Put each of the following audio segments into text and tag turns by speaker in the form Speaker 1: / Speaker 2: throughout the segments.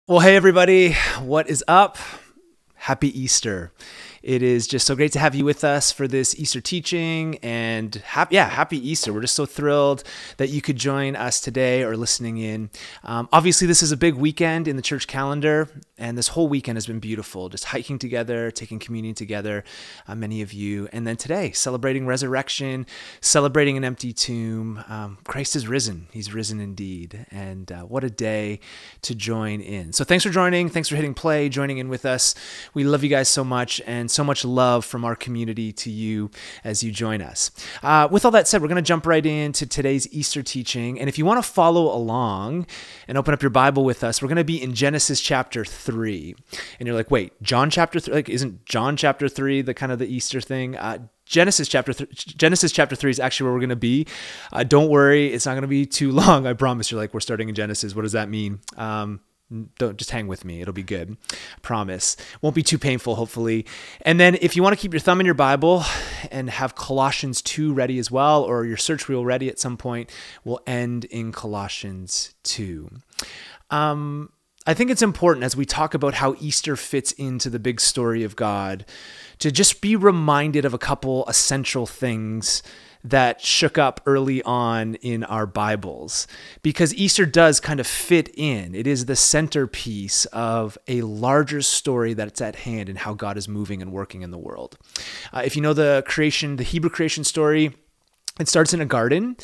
Speaker 1: Well, hey everybody, what is up? Happy Easter. It is just so great to have you with us for this Easter teaching, and happy Easter. We're just so thrilled that you could join us today or listening in. Obviously, this is a big weekend in the church calendar, and this whole weekend has been beautiful, just hiking together, taking communion together, many of you. And then today, celebrating resurrection, celebrating an empty tomb. Christ is risen. He's risen indeed. And what a day to join in. So thanks for joining. Thanks for hitting play, joining in with us. We love you guys so much, and so much love from our community to you as you join us. With all that said, we're going to jump right into today's Easter teaching. And if you want to follow along and open up your Bible with us, we're going to be in Genesis chapter 3. And you're like, wait, John chapter 3? Like, isn't John chapter 3 the kind of the Easter thing? Genesis chapter 3 is actually where we're going to be. Don't worry, it's not going to be too long. I promise. You're like, we're starting in Genesis. What does that mean? Don't just hang with me. It'll be good. I promise. Won't be too painful, hopefully. And then if you want to keep your thumb in your Bible and have Colossians 2 ready as well, or your search wheel ready at some point, we'll end in Colossians 2. I think it's important as we talk about how Easter fits into the big story of God to just be reminded of a couple essential things that shook up early on in our Bibles, because Easter does kind of fit in. It is the centerpiece of a larger story that's at hand and how God is moving and working in the world. If you know the Hebrew creation story, it starts in a garden,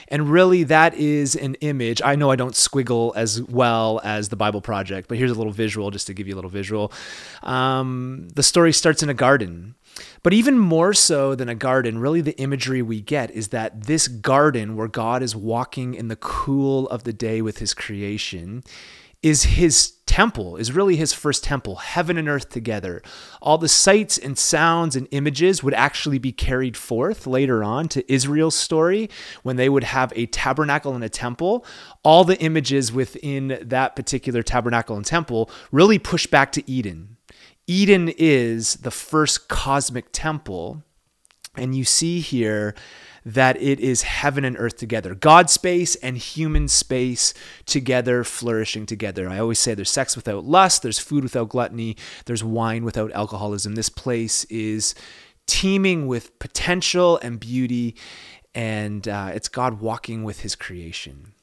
Speaker 1: and really that is an image. I know I don't squiggle as well as the Bible Project, but here's a little visual just to give you a little visual. The story starts in a garden. But even more so than a garden, really the imagery we get is that this garden where God is walking in the cool of the day with his creation is his temple, is really his first temple, heaven and earth together. All the sights and sounds and images would actually be carried forth later on to Israel's story when they would have a tabernacle and a temple. All the images within that particular tabernacle and temple really push back to Eden. Eden is the first cosmic temple, and you see here that it is heaven and earth together, God space and human space together, flourishing together. I always say there's sex without lust, there's food without gluttony, there's wine without alcoholism. This place is teeming with potential and beauty, and it's God walking with his creation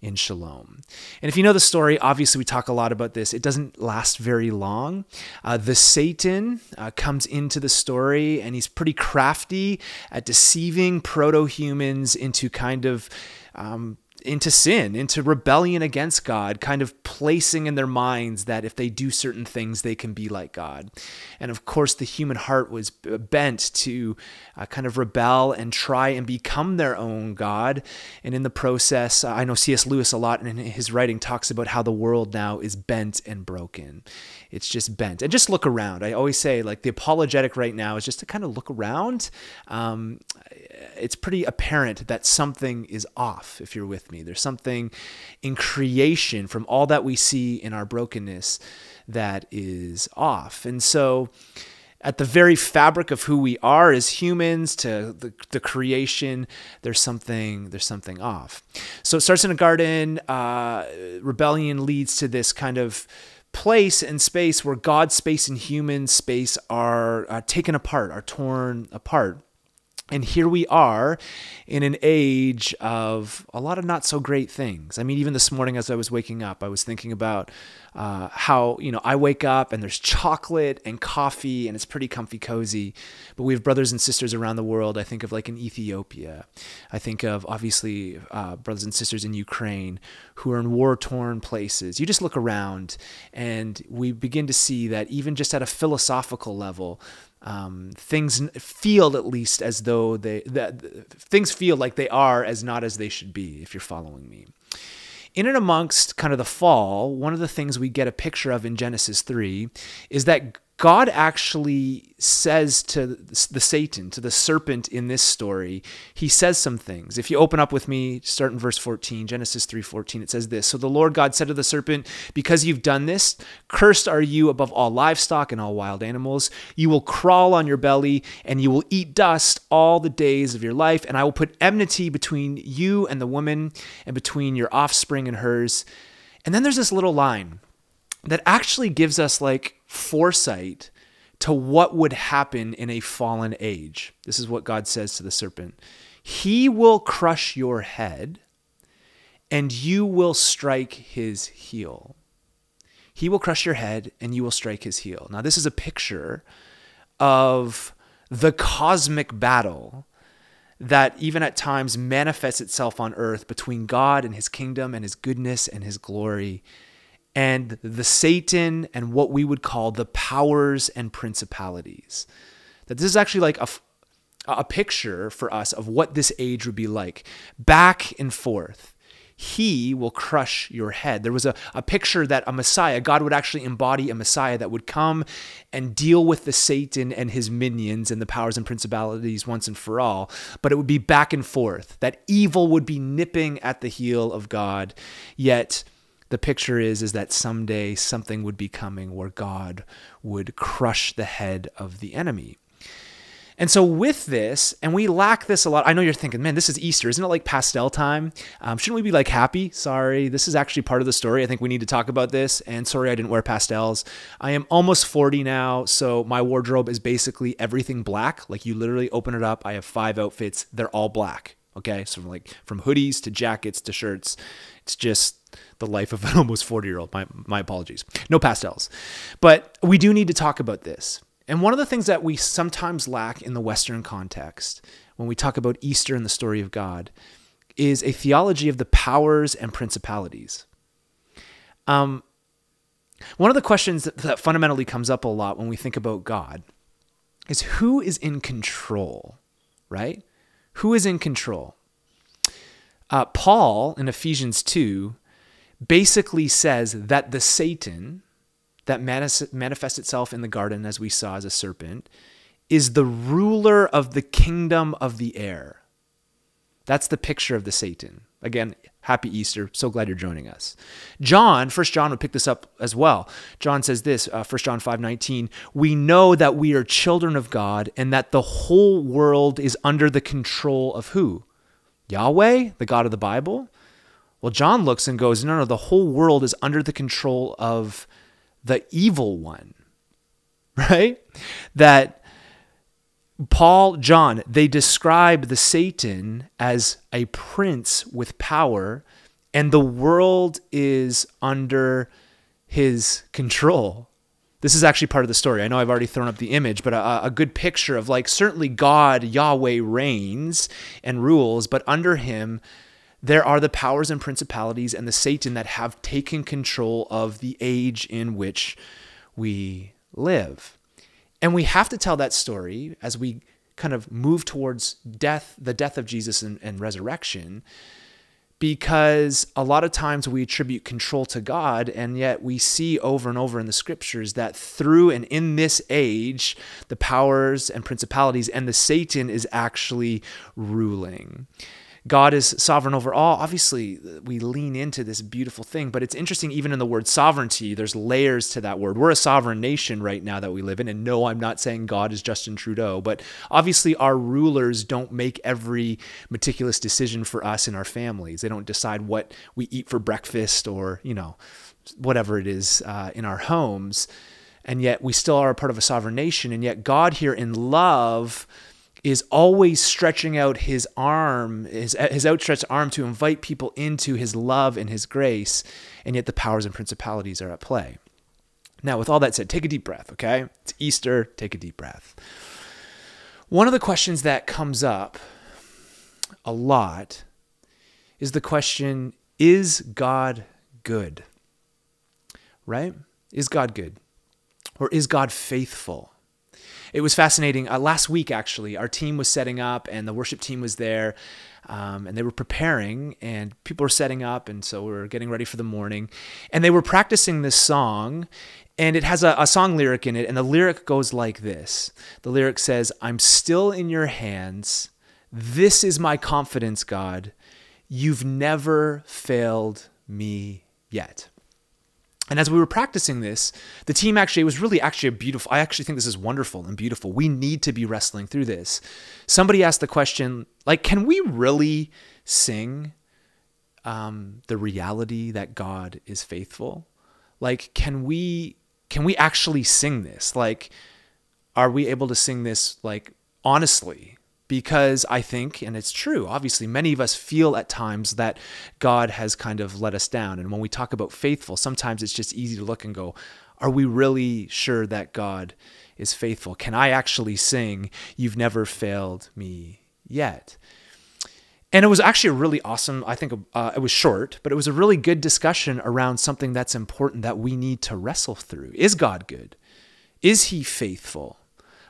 Speaker 1: in shalom. And if you know the story, obviously we talk a lot about this. It doesn't last very long. The Satan comes into the story, and he's pretty crafty at deceiving proto-humans into kind of into sin, into rebellion against God, kind of placing in their minds that if they do certain things, they can be like God. And of course, the human heart was bent to kind of rebel and try and become their own God. And in the process, I know C.S. Lewis a lot in his writing talks about how the world now is bent and broken. It's just bent. And just look around. I always say, like, the apologetic right now is just to kind of look around. It's pretty apparent that something is off, if you're with me. There's something in creation from all that we see in our brokenness that is off. And so at the very fabric of who we are as humans to the creation, there's something off. So it starts in a garden. Rebellion leads to this kind of place and space where God's space and human space are taken apart, are torn apart. And here we are in an age of a lot of not so great things. I mean, even this morning as I was waking up, I was thinking about how, I wake up and there's chocolate and coffee and it's pretty comfy cozy. But we have brothers and sisters around the world. I think of like in Ethiopia. I think of obviously brothers and sisters in Ukraine who are in war-torn places. You just look around and we begin to see that even just at a philosophical level, things feel at least as though things feel like they are as not as they should be, if you're following me. In and amongst kind of the fall, one of the things we get a picture of in Genesis 3 is that God actually says to the Satan, to the serpent in this story, he says some things. If you open up with me, start in verse 14, Genesis 3:14, it says this: "So the Lord God said to the serpent, because you've done this, cursed are you above all livestock and all wild animals. You will crawl on your belly and you will eat dust all the days of your life. And I will put enmity between you and the woman and between your offspring and hers." And then there's this little line that actually gives us like foresight to what would happen in a fallen age. This is what God says to the serpent. He will crush your head and you will strike his heel. He will crush your head and you will strike his heel. Now, this is a picture of the cosmic battle that even at times manifests itself on earth between God and his kingdom and his goodness and his glory, and the Satan and what we would call the powers and principalities. That this is actually like a picture for us of what this age would be like. Back and forth. He will crush your head. There was a picture that a Messiah, God would actually embody a Messiah that would come and deal with the Satan and his minions and the powers and principalities once and for all. But it would be back and forth. That evil would be nipping at the heel of God. Yet the picture is that someday something would be coming where God would crush the head of the enemy. And so with this, and we lack this a lot. I know you're thinking, man, this is Easter. Isn't it like pastel time? Shouldn't we be like happy? Sorry, this is actually part of the story. I think we need to talk about this. And sorry, I didn't wear pastels. I am almost 40 now, so my wardrobe is basically everything black. Like you literally open it up. I have 5 outfits. They're all black. Okay, so from hoodies to jackets to shirts. It's just the life of an almost 40-year-old. My apologies. No pastels. But we do need to talk about this. And one of the things that we sometimes lack in the Western context when we talk about Easter and the story of God is a theology of the powers and principalities. One of the questions that fundamentally comes up a lot when we think about God is who is in control, right? Who is in control? Paul in Ephesians 2 basically says that the Satan that manifests itself in the garden, as we saw as a serpent, is the ruler of the kingdom of the air. That's the picture of the Satan. Again, happy Easter. So glad you're joining us. John, 1 John would pick this up as well. John says this, 1 John 5:19, we know that we are children of God and that the whole world is under the control of who? Yahweh, the God of the Bible? Well, John looks and goes, no, the whole world is under the control of the evil one, right? That Paul, John, they describe the Satan as a prince with power, and the world is under his control. This is actually part of the story. I know I've already thrown up the image, but a good picture of like certainly God, Yahweh reigns and rules, but under him, there are the powers and principalities and the Satan that have taken control of the age in which we live. And we have to tell that story as we kind of move towards death, the death of Jesus and resurrection, because a lot of times we attribute control to God, and yet we see over and over in the scriptures that through and in this age, the powers and principalities and the Satan is actually ruling. God is sovereign over all. Obviously, we lean into this beautiful thing, but it's interesting even in the word sovereignty, there's layers to that word. We're a sovereign nation right now that we live in, and no, I'm not saying God is Justin Trudeau, but obviously our rulers don't make every meticulous decision for us and our families. They don't decide what we eat for breakfast or, whatever it is in our homes, and yet we still are a part of a sovereign nation, and yet God here in love is always stretching out his arm, his outstretched arm to invite people into his love and his grace, and yet the powers and principalities are at play. Now, with all that said, take a deep breath, okay? It's Easter, take a deep breath. One of the questions that comes up a lot is the question, is God good? Right? Is God good? Or is God faithful? It was fascinating. Last week, actually, our team was setting up and the worship team was there and they were preparing and people were setting up. And so we were getting ready for the morning and they were practicing this song and it has a song lyric in it. And the lyric goes like this. The lyric says, I'm still in your hands. This is my confidence, God. You've never failed me yet. And as we were practicing this, the team it was really a beautiful, I actually think this is wonderful and beautiful. We need to be wrestling through this. Somebody asked the question, can we really sing the reality that God is faithful? Like, can we actually sing this? Like, are we able to sing this like honestly? Because I think, and it's true, obviously, many of us feel at times that God has kind of let us down. And when we talk about faithful, sometimes it's just easy to look and go, are we really sure that God is faithful? Can I actually sing, "You've never failed me yet"? And it was actually a really awesome, I think it was short, but it was a really good discussion around something that's important that we need to wrestle through. Is God good? Is he faithful?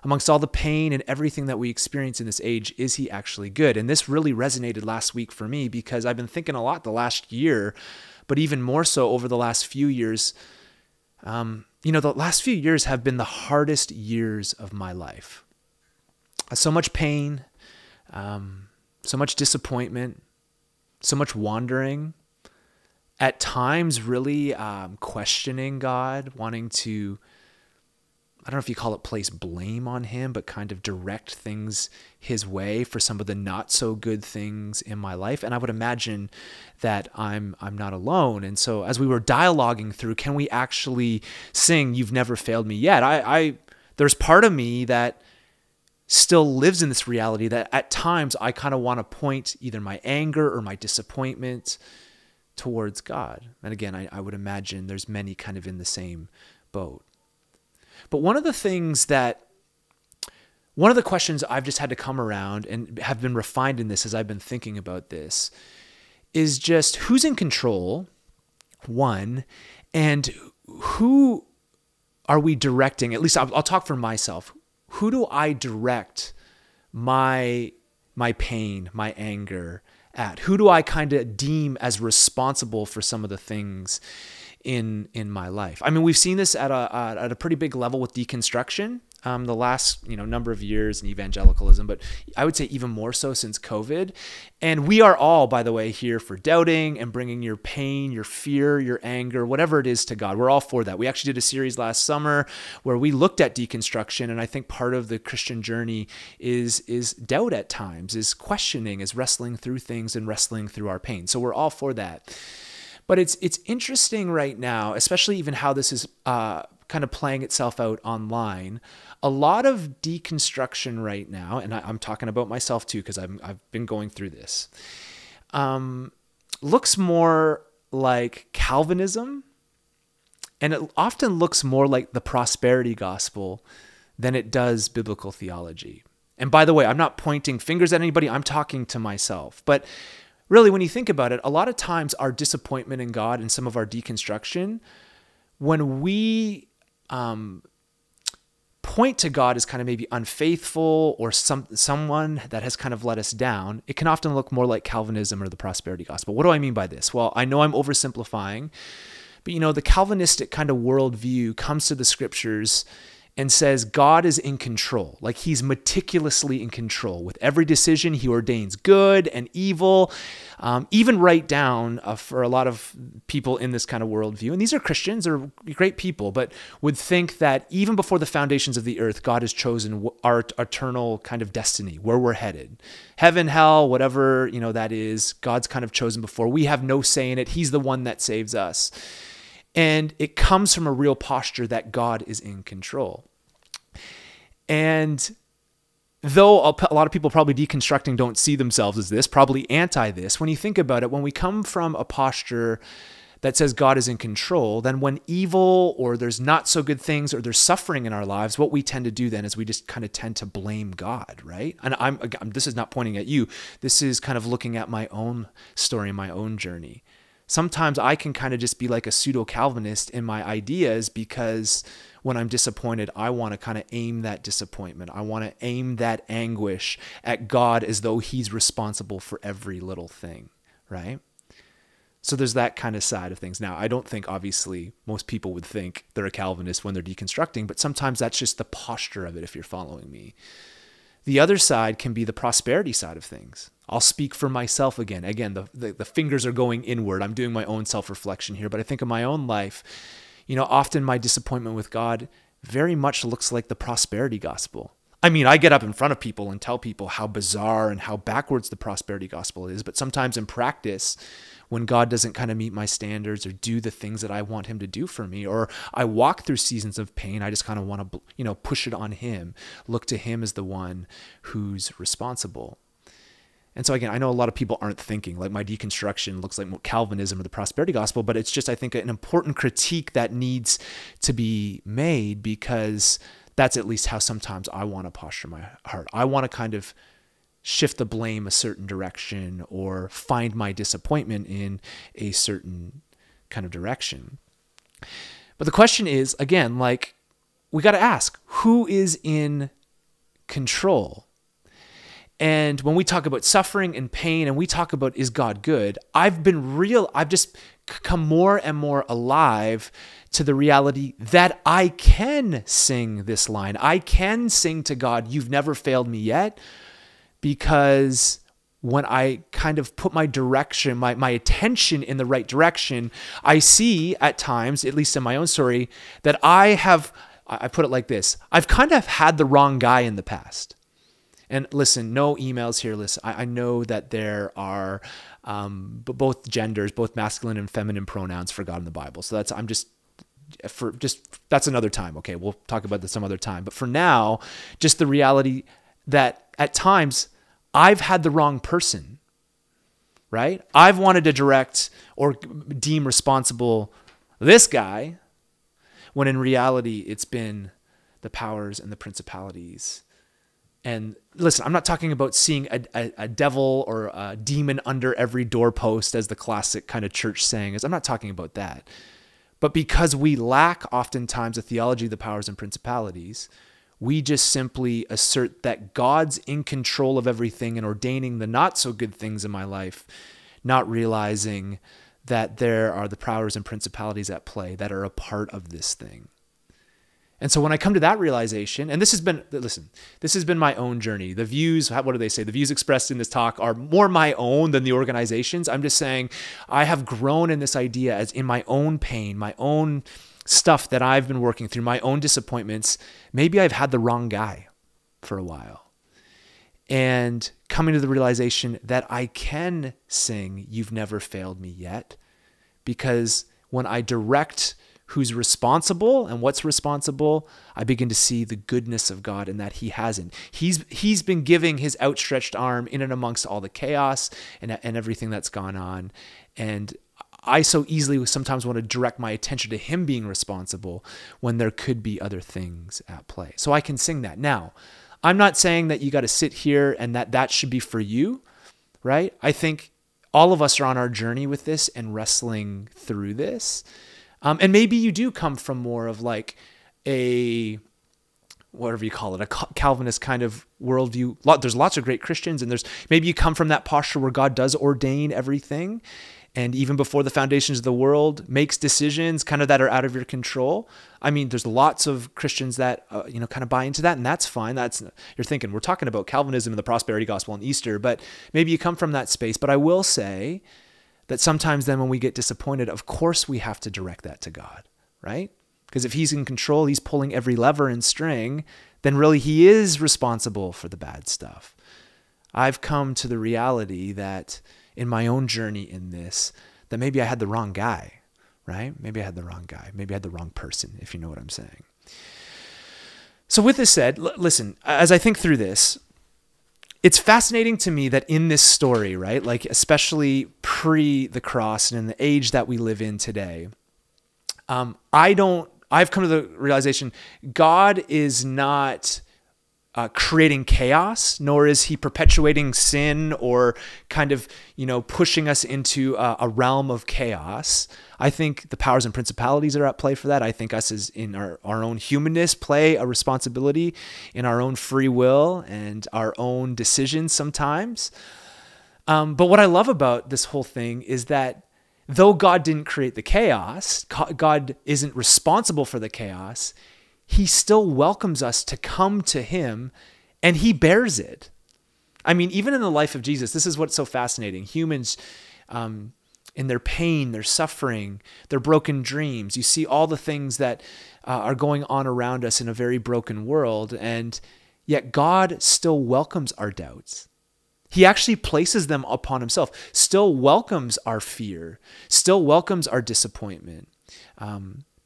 Speaker 1: Amongst all the pain and everything that we experience in this age, is he actually good? And this really resonated last week for me because I've been thinking a lot the last year, but even more so over the last few years. The last few years have been the hardest years of my life. So much pain, so much disappointment, so much wandering. At times, really questioning God, wanting to, I don't know if you call it place blame on him, but kind of direct things his way for some of the not so good things in my life. And I would imagine that I'm not alone. And so as we were dialoguing through, can we actually sing "You've Never Failed Me Yet"? There's part of me that still lives in this reality that at times I kind of want to point either my anger or my disappointment towards God. And again, I would imagine there's many kind of in the same boat. But one of the questions I've just had to come around and have been refined in this as I've been thinking about this is just who's in control, one, and who are we directing? At least I'll talk for myself. Who do I direct my pain, my anger at? Who do I kind of deem as responsible for some of the things in my life? I mean, we've seen this at a pretty big level with deconstruction the last number of years in evangelicalism, but I would say even more so since COVID. And we are all, by the way, here for doubting and bringing your pain, your fear, your anger, whatever it is to God. We're all for that. We actually did a series last summer where we looked at deconstruction, and I think part of the Christian journey is doubt at times, is questioning, is wrestling through things and wrestling through our pain. So we're all for that. But it's interesting right now, especially even how this is kind of playing itself out online. A lot of deconstruction right now, and I'm talking about myself too because I've been going through this, looks more like Calvinism, and it often looks more like the prosperity gospel than it does biblical theology. And by the way, I'm not pointing fingers at anybody. I'm talking to myself. But really, when you think about it, a lot of times our disappointment in God and some of our deconstruction, when we point to God as kind of maybe unfaithful or someone that has kind of let us down, it can often look more like Calvinism or the prosperity gospel. What do I mean by this? Well, I know I'm oversimplifying, but the Calvinistic kind of worldview comes to the scriptures and says God is in control, like he's meticulously in control. With every decision, he ordains good and evil, even right down for a lot of people in this kind of worldview. And these are Christians, they're great people, but would think that even before the foundations of the earth, God has chosen our eternal kind of destiny, where we're headed. Heaven, hell, whatever that is, God's kind of chosen before. We have no say in it. He's the one that saves us. And it comes from a real posture that God is in control. And though a lot of people probably deconstructing don't see themselves as this, probably anti this, when you think about it, when we come from a posture that says God is in control, then when evil or there's not so good things or there's suffering in our lives, what we tend to do then is we just kind of tend to blame God, right? And this is not pointing at you. This is kind of looking at my own story, my own journey. Sometimes I can kind of just be like a pseudo-Calvinist in my ideas because when I'm disappointed, I want to kind of aim that disappointment. I want to aim that anguish at God as though he's responsible for every little thing, right? So there's that kind of side of things. Now, I don't think, obviously, most people would think they're a Calvinist when they're deconstructing, but sometimes that's just the posture of it, if you're following me. The other side can be the prosperity side of things. I'll speak for myself again. Again, the fingers are going inward. I'm doing my own self-reflection here, but I think of my own life, often my disappointment with God very much looks like the prosperity gospel. I mean, I get up in front of people and tell people how bizarre and how backwards the prosperity gospel is, but sometimes in practice, when God doesn't kind of meet my standards or do the things that I want him to do for me, or I walk through seasons of pain, I just kind of want to, push it on him, look to him as the one who's responsible. And so again, I know a lot of people aren't thinking, like my deconstruction looks like Calvinism or the prosperity gospel, but it's just, I think, an important critique that needs to be made, because that's at least how sometimes I want to posture my heart. I want to kind of shift the blame a certain direction or find my disappointment in a certain kind of direction. But the question is, again, like, we got to ask, who is in control? And when we talk about suffering and pain and we talk about, is God good? I've just come more and more alive to the reality that I can sing this line. I can sing to God, "You've never failed me yet," because when I kind of put my direction, my attention in the right direction, I see at times, at least in my own story, that I put it like this: I've kind of had the wrong guy in the past. And listen, no emails here. Listen, I know that there are both genders, both masculine and feminine pronouns for God in the Bible. So that's another time. Okay, we'll talk about this some other time. But for now, just the reality that at times I've had the wrong person, right? I've wanted to direct or deem responsible this guy, when in reality it's been the powers and the principalities. And listen, I'm not talking about seeing a devil or a demon under every doorpost, as the classic kind of church saying is. I'm not talking about that. But because we lack oftentimes a theology of the powers and principalities, we just simply assert that God's in control of everything and ordaining the not so good things in my life, not realizing that there are the powers and principalities at play that are a part of this thing. And so when I come to that realization, and this has been my own journey. The views, what do they say? The views expressed in this talk are more my own than the organization's. I'm just saying I have grown in this idea as in my own pain, my own stuff that I've been working through, my own disappointments. Maybe I've had the wrong guy for a while. And coming to the realization that I can sing, "You've never failed me yet," because when I direct who's responsible and what's responsible, I begin to see the goodness of God in that he hasn't. He's been giving his outstretched arm in and amongst all the chaos and everything that's gone on. And I so easily sometimes want to direct my attention to him being responsible when there could be other things at play. So I can sing that. Now, I'm not saying that you got to sit here and that should be for you, right? I think all of us are on our journey with this and wrestling through this. And maybe you do come from more of like a, whatever you call it, a Calvinist kind of worldview. There's lots of great Christians, and maybe you come from that posture where God does ordain everything, and even before the foundations of the world makes decisions kind of that are out of your control. I mean, there's lots of Christians that kind of buy into that, and that's fine. You're thinking we're talking about Calvinism and the prosperity gospel and Easter, but maybe you come from that space. But I will say that sometimes then when we get disappointed, of course we have to direct that to God, right? Because if he's in control, he's pulling every lever and string, then really he is responsible for the bad stuff. I've come to the reality that in my own journey in this, that maybe I had the wrong guy, right? Maybe I had the wrong guy. Maybe I had the wrong person, if you know what I'm saying. So with this said, listen, as I think through this, it's fascinating to me that in this story, right, like especially pre the cross and in the age that we live in today, I've come to the realization God is not creating chaos, nor is he perpetuating sin or kind of, pushing us into a realm of chaos. I think the powers and principalities are at play for that. I think us as in our own humanness play a responsibility in our own free will and our own decisions sometimes. But what I love about this whole thing is that though God didn't create the chaos, God isn't responsible for the chaos, he still welcomes us to come to him, and he bears it. I mean, even in the life of Jesus, this is what's so fascinating. Humans, in their pain, their suffering, their broken dreams, you see all the things that are going on around us in a very broken world, and yet God still welcomes our doubts. He actually places them upon himself, still welcomes our fear, still welcomes our disappointment,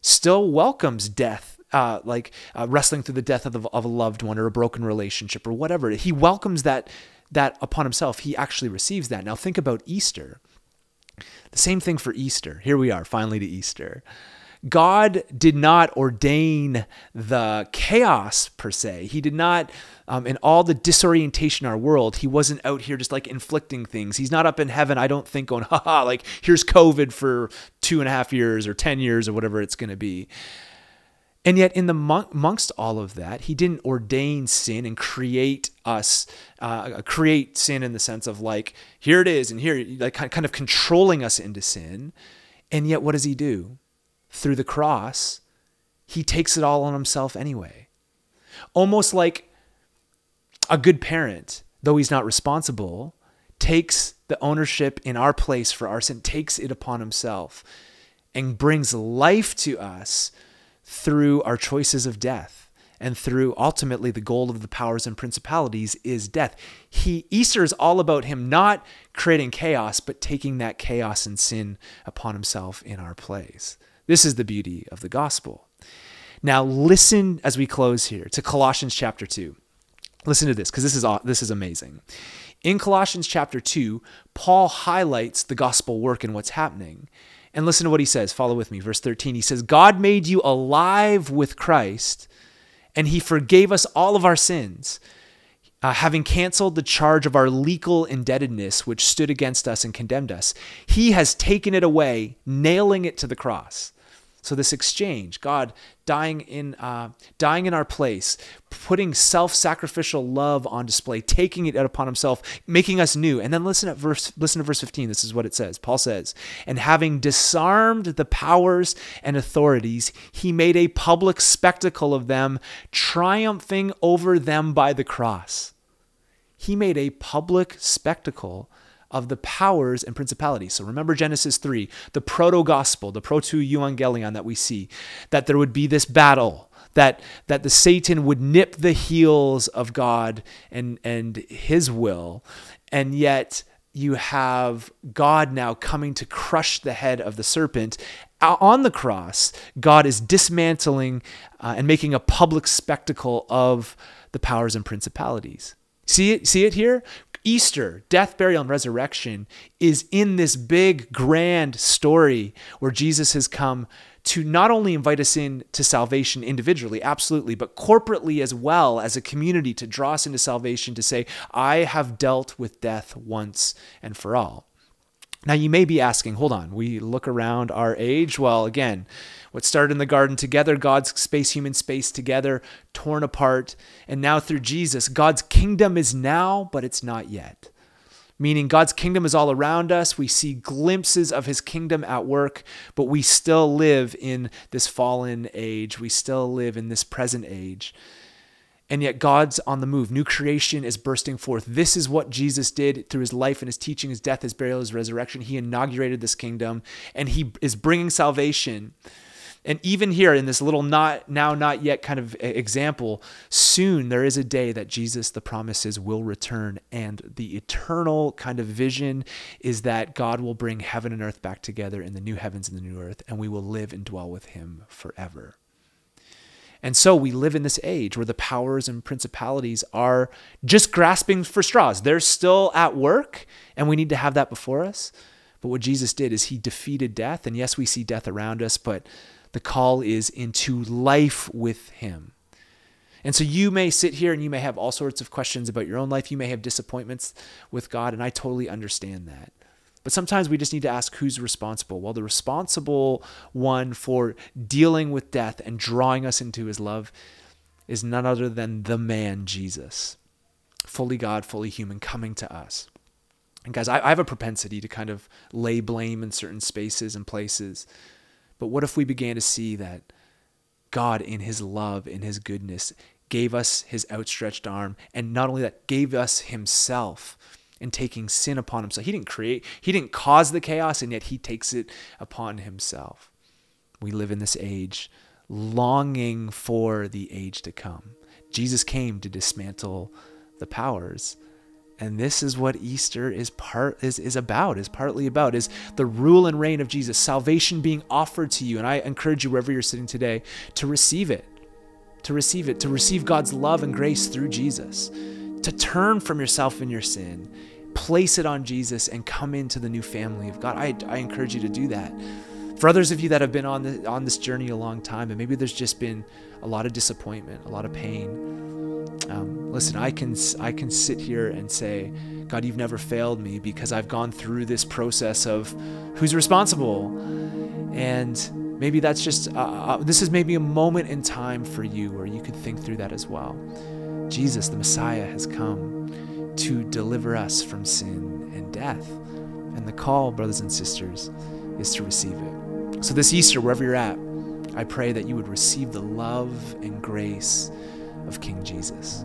Speaker 1: still welcomes death, wrestling through the death of a loved one or a broken relationship or whatever. He welcomes that upon himself. He actually receives that. Now think about Easter. The same thing for Easter. Here we are, finally to Easter. God did not ordain the chaos per se. He did not, in all the disorientation in our world, he wasn't out here just like inflicting things. He's not up in heaven, I don't think, going, haha, like here's COVID for 2.5 years or 10 years or whatever it's going to be. And yet amongst all of that, he didn't ordain sin and create sin in the sense of like, here it is, and here, like kind of controlling us into sin. And yet what does he do? Through the cross, he takes it all on himself anyway. Almost like a good parent, though he's not responsible, takes the ownership in our place for our sin, takes it upon himself, and brings life to us through our choices of death, and through ultimately the goal of the powers and principalities is death. Easter is all about him not creating chaos, but taking that chaos and sin upon himself in our place. This is the beauty of the gospel. Now listen as we close here to Colossians chapter 2. Listen to this, because this is amazing. In Colossians chapter 2, Paul highlights the gospel work and what's happening. And listen to what he says. Follow with me. Verse 13, he says, God made you alive with Christ, and he forgave us all of our sins, having canceled the charge of our legal indebtedness, which stood against us and condemned us. He has taken it away, nailing it to the cross. So this exchange, God dying in our place, putting self-sacrificial love on display, taking it upon himself, making us new. And then listen to verse 15. This is what it says. Paul says, and having disarmed the powers and authorities, he made a public spectacle of them, triumphing over them by the cross. He made a public spectacle of the powers and principalities. So remember Genesis 3, the proto-gospel, the proto-evangelion that we see, that there would be this battle, that the Satan would nip the heels of God and his will, and yet you have God now coming to crush the head of the serpent. On the cross, God is dismantling and making a public spectacle of the powers and principalities. See it here? Easter, death, burial, and resurrection is in this big, grand story where Jesus has come to not only invite us in to salvation individually, absolutely, but corporately as well as a community to draw us into salvation, to say, I have dealt with death once and for all. Now you may be asking, hold on, we look around our age. Well, again, what started in the garden together, God's space, human space together, torn apart. And now through Jesus, God's kingdom is now, but it's not yet. Meaning God's kingdom is all around us. We see glimpses of his kingdom at work, but we still live in this fallen age. We still live in this present age. And yet God's on the move. New creation is bursting forth. This is what Jesus did through his life and his teaching, his death, his burial, his resurrection. He inaugurated this kingdom, and he is bringing salvation. And even here in this little not yet kind of example, soon there is a day that Jesus, the promise is, will return. And the eternal kind of vision is that God will bring heaven and earth back together in the new heavens and the new earth, and we will live and dwell with him forever. And so we live in this age where the powers and principalities are just grasping for straws. They're still at work, and we need to have that before us. But what Jesus did is he defeated death. And yes, we see death around us, but the call is into life with him. And so you may sit here and you may have all sorts of questions about your own life. You may have disappointments with God, and I totally understand that. But sometimes we just need to ask, who's responsible? Well, the responsible one for dealing with death and drawing us into his love is none other than the man, Jesus. Fully God, fully human, coming to us. And guys, I have a propensity to kind of lay blame in certain spaces and places. But what if we began to see that God, in his love, in his goodness, gave us his outstretched arm, and not only that, gave us himself in taking sin upon himself. He didn't cause the chaos, and yet he takes it upon himself. We live in this age longing for the age to come. Jesus came to dismantle the powers, And this is what Easter is partly about, is the rule and reign of Jesus, salvation being offered to you. And I encourage you, wherever you're sitting today, to receive it, to receive God's love and grace through Jesus, to turn from yourself and your sin, place it on Jesus, and come into the new family of God. I encourage you to do that. For others of you that have been on this journey a long time, and maybe there's just been a lot of disappointment, a lot of pain, listen, I can sit here and say, God, you've never failed me, because I've gone through this process of who's responsible. And maybe that's just, this is maybe a moment in time for you where you could think through that as well. Jesus, the Messiah, has come to deliver us from sin and death. And the call, brothers and sisters, is to receive it. So this Easter, wherever you're at, I pray that you would receive the love and grace of King Jesus.